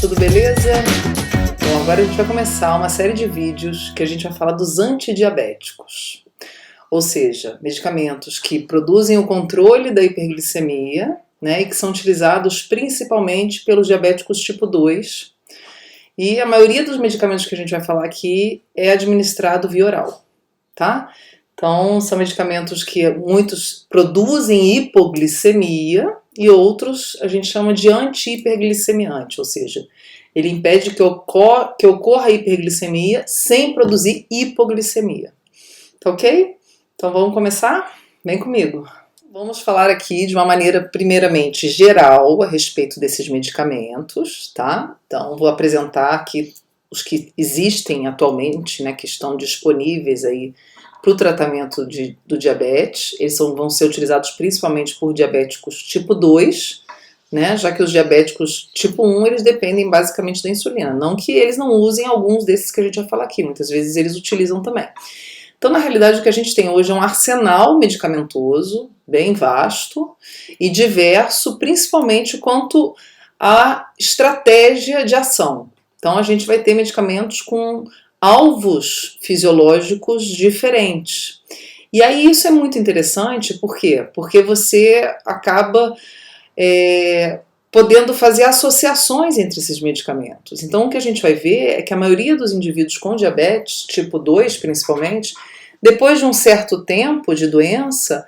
tudo beleza? Bom, agora a gente vai começar uma série de vídeos que a gente vai falar dos antidiabéticos, ou seja, medicamentos que produzem o controle da hiperglicemia, né, e que são utilizados principalmente pelos diabéticos tipo 2, e a maioria dos medicamentos que a gente vai falar aqui é administrado via oral, tá? Então, são medicamentos que muitos produzem hipoglicemia e outros a gente chama de anti-hiperglicemiante, ou seja, ele impede que ocorra a hiperglicemia sem produzir hipoglicemia. Tá ok? Então vamos começar? Vem comigo. Vamos falar aqui de uma maneira primeiramente geral a respeito desses medicamentos, tá? Então vou apresentar aqui os que existem atualmente, né, que estão disponíveis aí para o tratamento do diabetes. Eles vão ser utilizados principalmente por diabéticos tipo 2, né, já que os diabéticos tipo 1 eles dependem basicamente da insulina. Não que eles não usem alguns desses que a gente vai falar aqui, muitas vezes eles utilizam também. Então, na realidade, o que a gente tem hoje é um arsenal medicamentoso bem vasto e diverso, principalmente quanto à estratégia de ação. Então, a gente vai ter medicamentos com alvos fisiológicos diferentes. E aí isso é muito interessante, por quê? Porque você acaba podendo fazer associações entre esses medicamentos. Então o que a gente vai ver é que a maioria dos indivíduos com diabetes, tipo 2 principalmente, depois de um certo tempo de doença,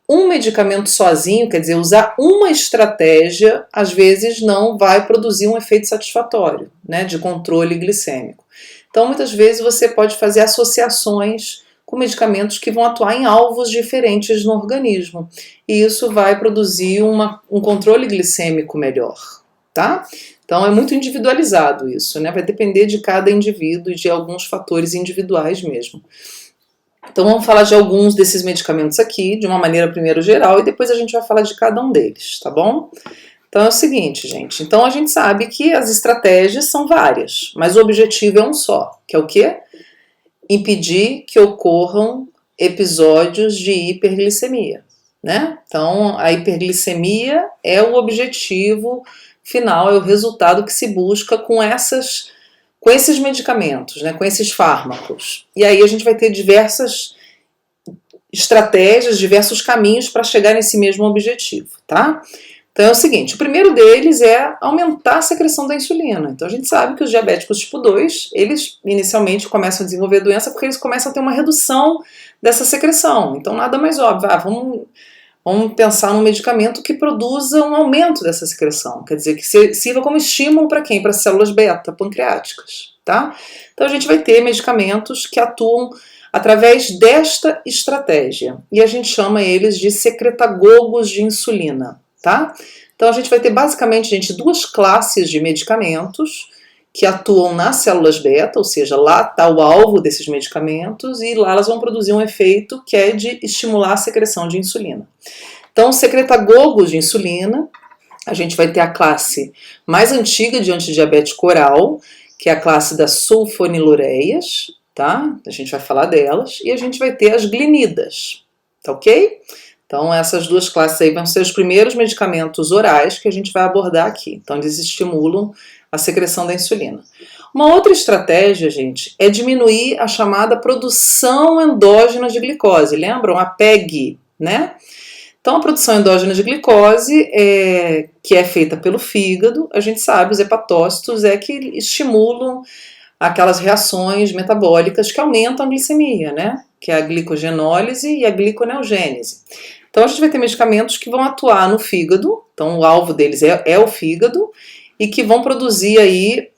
um medicamento sozinho, quer dizer, usar uma estratégia, às vezes não vai produzir um efeito satisfatório, né, de controle glicêmico. Então, muitas vezes você pode fazer associações com medicamentos que vão atuar em alvos diferentes no organismo. E isso vai produzir um controle glicêmico melhor, tá? Então, é muito individualizado isso, né? Vai depender de cada indivíduo e de alguns fatores individuais mesmo. Então, vamos falar de alguns desses medicamentos aqui, de uma maneira primeiro geral, e depois a gente vai falar de cada um deles, tá bom? Então é o seguinte, gente, então a gente sabe que as estratégias são várias, mas o objetivo é um só, que é o quê? Impedir que ocorram episódios de hiperglicemia, né? Então a hiperglicemia é o objetivo final, é o resultado que se busca com esses medicamentos, né? Com esses fármacos. E aí a gente vai ter diversas estratégias, diversos caminhos para chegar nesse mesmo objetivo, tá? Então é o seguinte, o primeiro deles é aumentar a secreção da insulina. Então a gente sabe que os diabéticos tipo 2, eles inicialmente começam a desenvolver a doença porque eles começam a ter uma redução dessa secreção. Então nada mais óbvio, vamos pensar num medicamento que produza um aumento dessa secreção. Quer dizer, que sirva como estímulo para quem? Para as células beta pancreáticas, tá? Então a gente vai ter medicamentos que atuam através desta estratégia. E a gente chama eles de secretagogos de insulina. Tá? Então a gente vai ter basicamente, gente, duas classes de medicamentos que atuam nas células beta, ou seja, lá está o alvo desses medicamentos e lá elas vão produzir um efeito que é de estimular a secreção de insulina. Então, secretagogos de insulina, a gente vai ter a classe mais antiga de antidiabético oral, que é a classe das sulfonilureias, tá? A gente vai falar delas, e a gente vai ter as glinidas, tá ok? Então, essas duas classes aí vão ser os primeiros medicamentos orais que a gente vai abordar aqui. Então, eles estimulam a secreção da insulina. Uma outra estratégia, gente, é diminuir a chamada produção endógena de glicose. Lembram? A PEG, né? Então, a produção endógena de glicose, que é feita pelo fígado, a gente sabe, os hepatócitos que estimulam aquelas reações metabólicas que aumentam a glicemia, né? Que é a glicogenólise e a gliconeogênese. Então a gente vai ter medicamentos que vão atuar no fígado, então o alvo deles é o fígado, e que vão produzir aí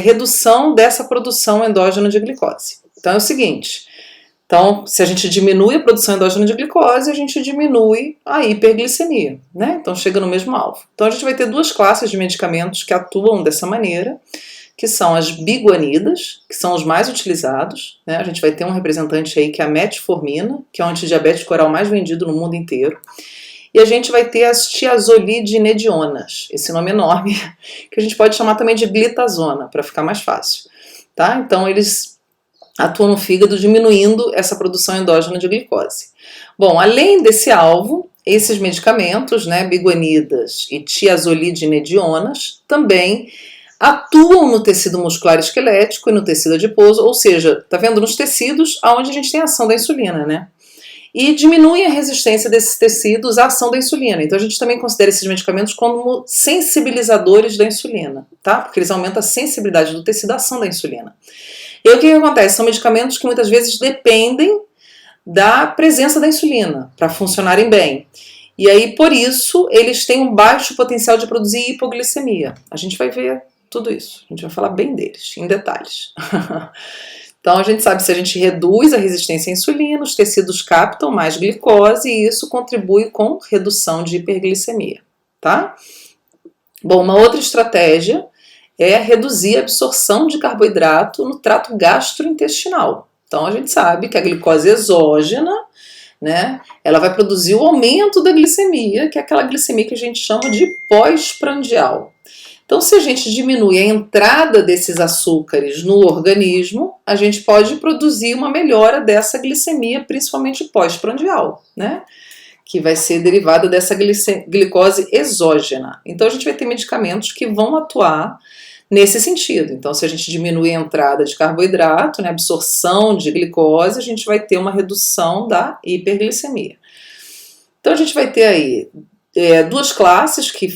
redução dessa produção endógena de glicose. Então é o seguinte, então se a gente diminui a produção endógena de glicose, a gente diminui a hiperglicemia, né? Então chega no mesmo alvo. Então a gente vai ter duas classes de medicamentos que atuam dessa maneira, que são as biguanidas, que são os mais utilizados, né? A gente vai ter um representante aí que é a metformina, que é o antidiabético oral mais vendido no mundo inteiro. E a gente vai ter as tiazolidinedionas, esse nome enorme, que a gente pode chamar também de glitazona, para ficar mais fácil, tá? Então eles atuam no fígado diminuindo essa produção endógena de glicose. Bom, além desse alvo, esses medicamentos, né, biguanidas e tiazolidinedionas, também atuam no tecido muscular esquelético e no tecido adiposo, ou seja, tá vendo, nos tecidos onde a gente tem a ação da insulina, né? E diminuem a resistência desses tecidos à ação da insulina. Então a gente também considera esses medicamentos como sensibilizadores da insulina, tá? Porque eles aumentam a sensibilidade do tecido à ação da insulina. E aí o que acontece? São medicamentos que muitas vezes dependem da presença da insulina para funcionarem bem. E aí, por isso, eles têm um baixo potencial de produzir hipoglicemia. A gente vai ver tudo isso. A gente vai falar bem deles, em detalhes. Então, a gente sabe que se a gente reduz a resistência à insulina, os tecidos captam mais glicose e isso contribui com redução de hiperglicemia, tá? Bom, uma outra estratégia é reduzir a absorção de carboidrato no trato gastrointestinal. Então, a gente sabe que a glicose exógena, né, ela vai produzir o aumento da glicemia, que é aquela glicemia que a gente chama de pós-prandial. Então, se a gente diminui a entrada desses açúcares no organismo, a gente pode produzir uma melhora dessa glicemia, principalmente pós-prandial, né? Que vai ser derivada dessa glicose exógena. Então, a gente vai ter medicamentos que vão atuar nesse sentido. Então, se a gente diminui a entrada de carboidrato, né, absorção de glicose, a gente vai ter uma redução da hiperglicemia. Então, a gente vai ter aí duas classes que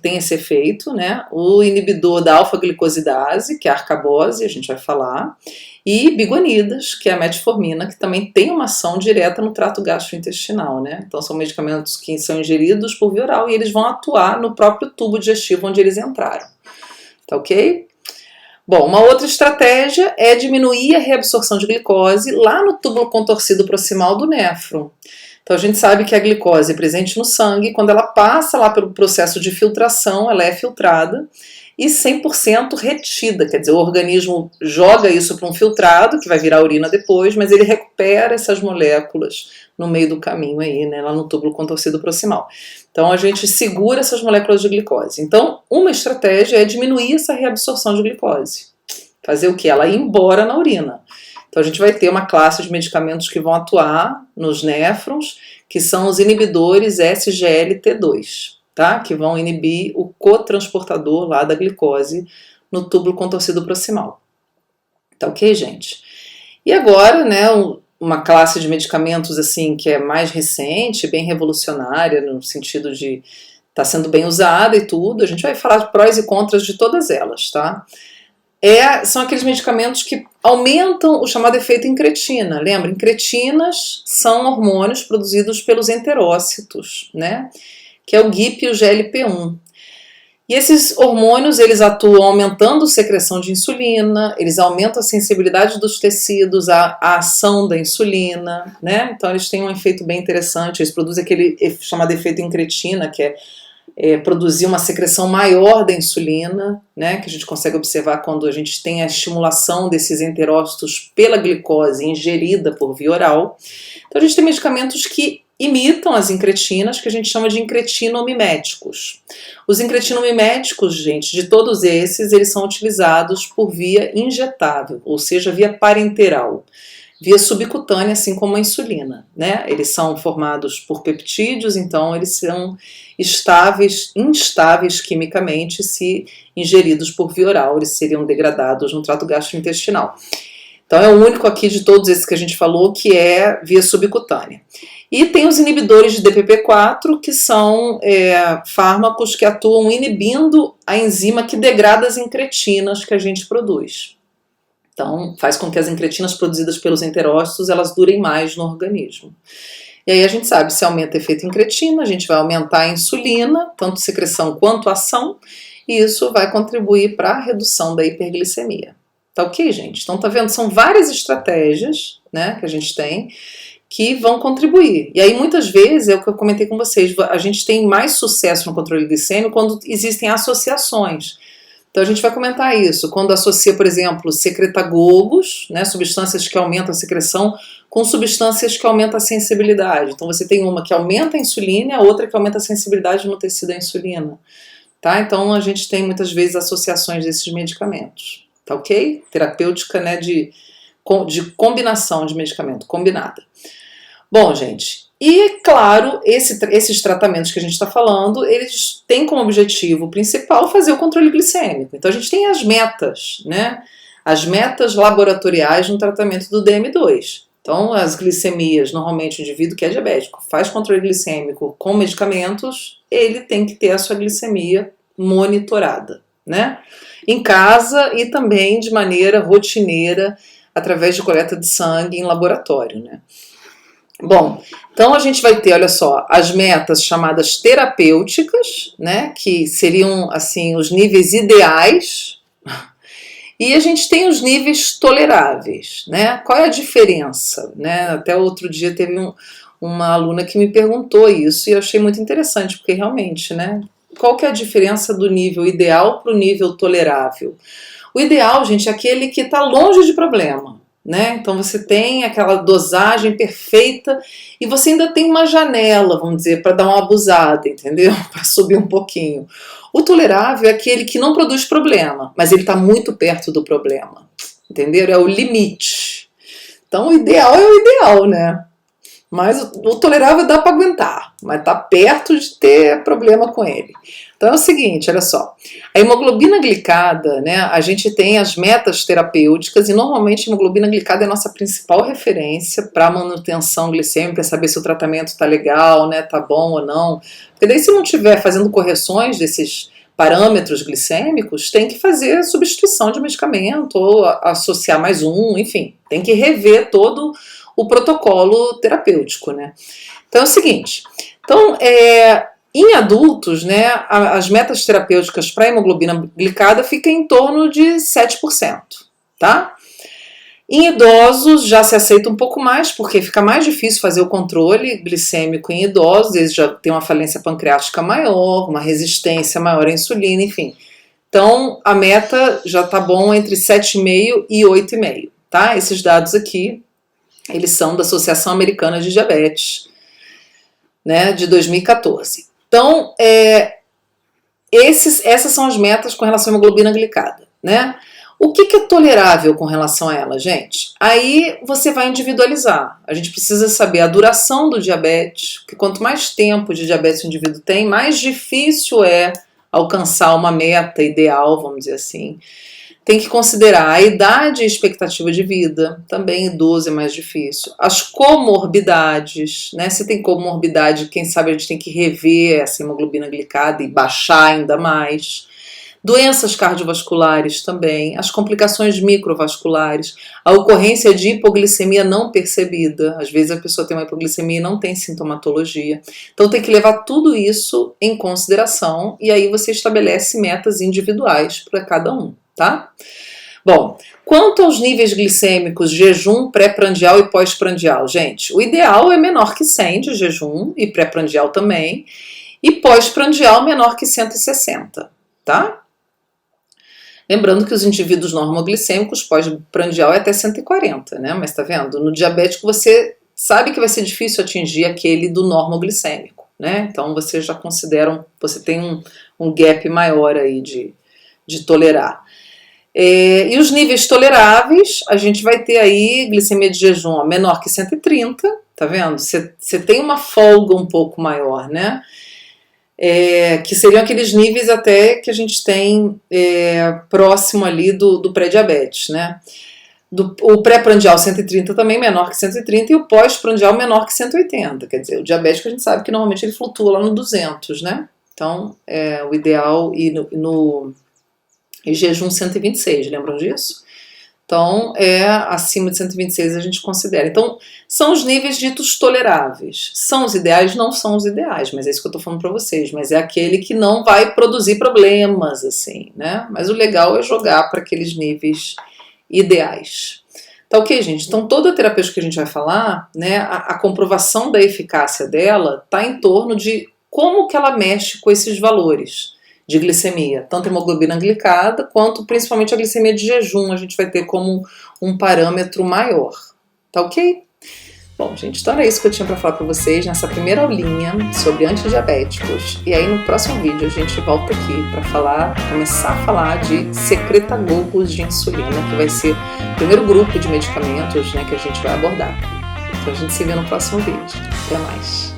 têm esse efeito, né? O inibidor da alfa-glicosidase, que é a arcabose, a gente vai falar, e biguanidas, que é a metformina, que também tem uma ação direta no trato gastrointestinal, né? Então são medicamentos que são ingeridos por via oral e eles vão atuar no próprio tubo digestivo onde eles entraram, tá ok? Bom, uma outra estratégia é diminuir a reabsorção de glicose lá no túbulo contorcido proximal do néfron. Então a gente sabe que a glicose é presente no sangue, quando ela passa lá pelo processo de filtração, ela é filtrada e 100% retida, quer dizer, o organismo joga isso para um filtrado, que vai virar urina depois, mas ele recupera essas moléculas no meio do caminho aí, né, lá no túbulo contorcido proximal. Então a gente segura essas moléculas de glicose. Então uma estratégia é diminuir essa reabsorção de glicose. Fazer o que? Ela ir embora na urina. Então a gente vai ter uma classe de medicamentos que vão atuar nos néfrons, que são os inibidores SGLT2, tá? Que vão inibir o cotransportador lá da glicose no túbulo contorcido proximal. Tá ok, gente? E agora, né, uma classe de medicamentos assim que é mais recente, bem revolucionária no sentido de estar sendo bem usada e tudo, a gente vai falar de prós e contras de todas elas, tá? São aqueles medicamentos que aumentam o chamado efeito incretina. Lembra? Incretinas são hormônios produzidos pelos enterócitos, né? Que é o GIP e o GLP-1. E esses hormônios, eles atuam aumentando a secreção de insulina, eles aumentam a sensibilidade dos tecidos à ação da insulina, né? Então eles têm um efeito bem interessante, eles produzem aquele chamado efeito incretina, que é produzir uma secreção maior da insulina, né, que a gente consegue observar quando a gente tem a estimulação desses enterócitos pela glicose ingerida por via oral. Então a gente tem medicamentos que imitam as incretinas, que a gente chama de incretinomiméticos. Os incretinomiméticos, gente, de todos esses, eles são utilizados por via injetável, ou seja, via parenteral, via subcutânea, assim como a insulina, né? Eles são formados por peptídeos, então eles são instáveis quimicamente se ingeridos por via oral, eles seriam degradados no trato gastrointestinal. Então é o único aqui de todos esses que a gente falou que é via subcutânea. E tem os inibidores de DPP-4, que são fármacos que atuam inibindo a enzima que degrada as incretinas que a gente produz. Então, faz com que as incretinas produzidas pelos enterócitos, elas durem mais no organismo. E aí a gente sabe, se aumenta o efeito incretina, a gente vai aumentar a insulina, tanto secreção quanto ação, e isso vai contribuir para a redução da hiperglicemia. Tá ok, gente? Então, tá vendo? São várias estratégias, né, que a gente tem, que vão contribuir. E aí, muitas vezes, é o que eu comentei com vocês, a gente tem mais sucesso no controle glicêmico quando existem associações. Então a gente vai comentar isso, quando associa, por exemplo, secretagogos, né, substâncias que aumentam a secreção, com substâncias que aumentam a sensibilidade. Então você tem uma que aumenta a insulina e a outra que aumenta a sensibilidade no tecido à insulina. Tá? Então a gente tem muitas vezes associações desses medicamentos. Tá ok? Terapêutica, né, de combinação de medicamento, combinada. Bom, gente, E, claro, esses tratamentos que a gente está falando, eles têm como objetivo principal fazer o controle glicêmico. Então, a gente tem as metas, né? As metas laboratoriais no tratamento do DM2. Então, as glicemias, normalmente o indivíduo que é diabético faz controle glicêmico com medicamentos, ele tem que ter a sua glicemia monitorada, né? Em casa e também de maneira rotineira, através de coleta de sangue em laboratório, né? Bom, então a gente vai ter, olha só, as metas chamadas terapêuticas, né, que seriam, assim, os níveis ideais, e a gente tem os níveis toleráveis, né? Qual é a diferença, né? Até outro dia teve uma aluna que me perguntou isso e eu achei muito interessante, porque realmente, né, qual que é a diferença do nível ideal para o nível tolerável? O ideal, gente, é aquele que está longe de problema, né? Então você tem aquela dosagem perfeita e você ainda tem uma janela, vamos dizer, para dar uma abusada, entendeu? Para subir um pouquinho. O tolerável é aquele que não produz problema, mas ele está muito perto do problema, entendeu? É o limite. Então o ideal é o ideal, né? Mas o tolerável dá para aguentar, mas está perto de ter problema com ele. Então é o seguinte, olha só, a hemoglobina glicada, né, a gente tem as metas terapêuticas e normalmente a hemoglobina glicada é a nossa principal referência para manutenção glicêmica, para saber se o tratamento está legal, né, tá bom ou não. Porque daí se não estiver fazendo correções desses parâmetros glicêmicos, tem que fazer substituição de medicamento ou associar mais um, enfim, tem que rever todo o protocolo terapêutico, né. Então é o seguinte, então em adultos, né, as metas terapêuticas para hemoglobina glicada ficam em torno de 7%, tá? Em idosos já se aceita um pouco mais, porque fica mais difícil fazer o controle glicêmico em idosos, eles já têm uma falência pancreática maior, uma resistência maior à insulina, enfim. Então, a meta já tá bom entre 7,5 e 8,5, tá? Esses dados aqui, eles são da Associação Americana de Diabetes, né, de 2014. Então, essas são as metas com relação à hemoglobina glicada, né? O que é tolerável com relação a ela, gente? Aí você vai individualizar. A gente precisa saber a duração do diabetes, porque quanto mais tempo de diabetes o indivíduo tem, mais difícil é alcançar uma meta ideal, vamos dizer assim. Tem que considerar a idade e a expectativa de vida, também idoso é mais difícil. As comorbidades, né? Se tem comorbidade, quem sabe a gente tem que rever essa hemoglobina glicada e baixar ainda mais. Doenças cardiovasculares também, as complicações microvasculares, a ocorrência de hipoglicemia não percebida. Às vezes a pessoa tem uma hipoglicemia e não tem sintomatologia. Então tem que levar tudo isso em consideração e aí você estabelece metas individuais para cada um. Tá? Bom, quanto aos níveis glicêmicos, jejum, pré-prandial e pós-prandial, gente, o ideal é menor que 100 de jejum e pré-prandial também, e pós-prandial menor que 160, tá? Lembrando que os indivíduos normoglicêmicos pós-prandial é até 140, né? Mas tá vendo? No diabético você sabe que vai ser difícil atingir aquele do normoglicêmico, né? Então você já considera, você tem um gap maior aí de tolerar. E os níveis toleráveis, a gente vai ter aí glicemia de jejum menor que 130, tá vendo? Você tem uma folga um pouco maior, né? Que seriam aqueles níveis até que a gente tem próximo ali do pré-diabetes, né? O pré-prandial 130 também menor que 130 e o pós-prandial menor que 180, quer dizer, o diabético a gente sabe que normalmente ele flutua lá no 200, né? Então, o ideal e jejum 126, lembram disso? Então, acima de 126 a gente considera. Então, são os níveis ditos toleráveis. São os ideais? Não são os ideais, mas é isso que eu tô falando para vocês. Mas é aquele que não vai produzir problemas, assim, né? Mas o legal é jogar para aqueles níveis ideais. Tá ok, gente? Então, toda a terapia que a gente vai falar, né, a comprovação da eficácia dela tá em torno de como que ela mexe com esses valores de glicemia, tanto a hemoglobina glicada quanto principalmente a glicemia de jejum, a gente vai ter como um parâmetro maior, tá ok? Bom, gente, então era isso que eu tinha para falar para vocês nessa primeira aulinha sobre antidiabéticos. E aí no próximo vídeo a gente volta aqui para começar a falar de secretagogos de insulina, que vai ser o primeiro grupo de medicamentos, né, que a gente vai abordar. Então a gente se vê no próximo vídeo. Até mais!